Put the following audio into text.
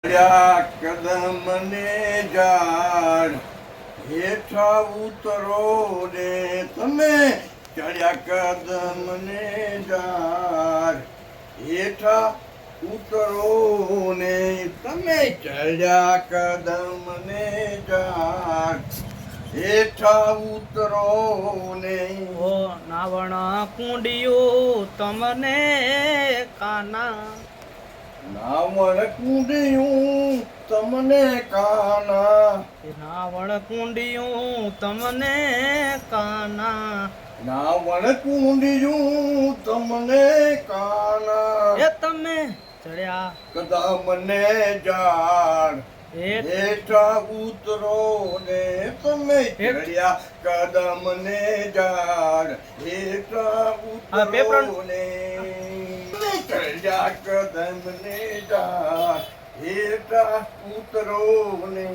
ચડ્યા કદમ ને ઝાડ હેઠા ઉતરો ને તમે ચડ્યા કદમ ને ઝાડ હેઠા ઉતરો ને તમે ચડ્યા કદમ ને ઝાડ હેઠા ઉતરો ને ઓ નાવણ કુંડિયું તમને કાના નાવણ કુંડિયું તમને કાના નાવણ કુંડિયું તમને કાના નાવણ કુંડિયું તમને કાના એ તમે ચડ્યા કદમ ને ઝાડ હેઠા ઉતરો ને તમે ચડ્યા કદમ ને ઝાડ હેઠા ઉતરો ને તમે ચડ્યા કદમ ને ઝાડ હેઠા ઉતરો ને